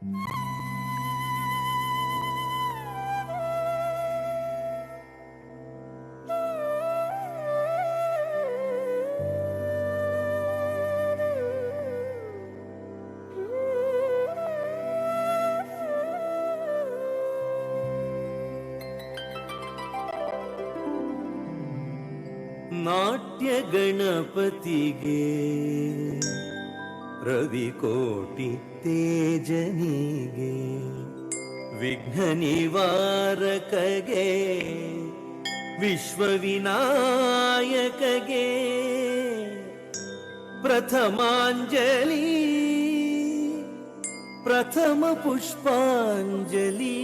ನಾಟ್ಯ ಗಣಪತಿಗೆ ರವಿಕೋಟಿ ತೇಜನಿಗೆ ವಿಘ್ನ ನಿವಾರಕಗೆ ವಿಶ್ವವಿನಾಯಕಗೆ ಪ್ರಥಮಾಂಜಲಿ ಪ್ರಥಮ ಪುಷ್ಪಾಂಜಲಿ.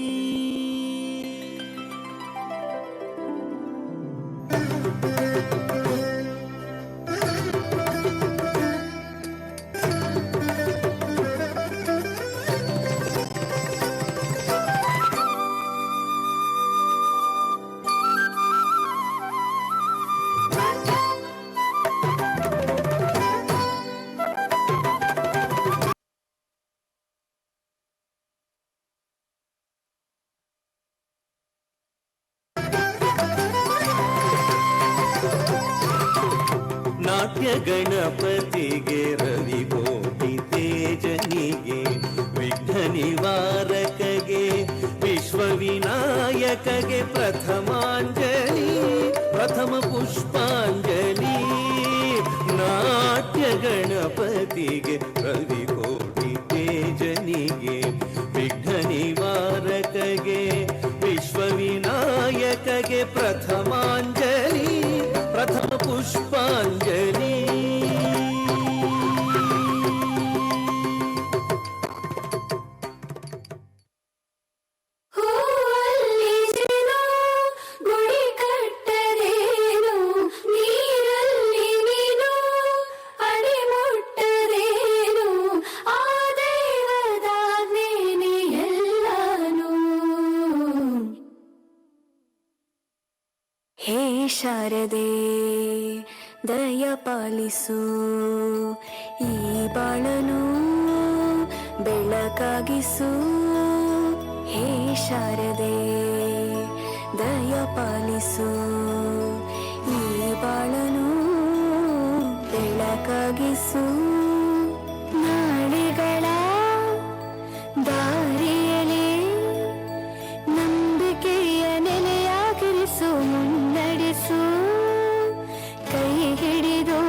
ನಾಟ್ಯ ಗಣಪತಿಗೆ ರವಿಕೋಟಿ ತೇಜನಿಗೆ ವಿಘ್ನ ನಿವಾರಕಗೆ ವಿಶ್ವವಿನಾಯಕಗೆ ಪ್ರಥಮಾಂಜಲಿ ಪ್ರಥಮ ಪುಷ್ಪಾಂಜಲಿ. ನಾಟ್ಯ ಗಣಪತಿಗೆ ರವಿಕೋಟಿ ತೇಜನಿಗೆ ವಿಘ್ನ ನಿವಾರಕಗೆ ವಿಶ್ವವಿನಾಯಕಗೆ ಪ್ರಥಮಾಂಜಲಿ ಪ್ರಥಮ ಪುಷ್ಪಾಂಜಲಿ. ಹೇ ಶಾರದೆ ದಯ ಪಾಲಿಸು, ಈ ಬಾಳನು ಬೆಳಕಾಗಿಸು. ಹೇ ಶಾರದೆ ದಯ ಪಾಲಿಸು, ಈ ಬಾಳನು ಬೆಳಕಾಗಿಸು. ನಾಳೆಗಳ ದಾರಿಯಲಿ ನಂಬಿಕೆಯ ನೆಲೆಯಾಗಿರಿಸು, ಮುನ್ನಡೆಸು. ಕೈ ಹಿಡಿದು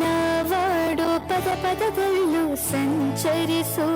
ನಾವಾಡೋ ಪದ ಪದದಲ್ಲೂ ಸಂಚರಿಸು.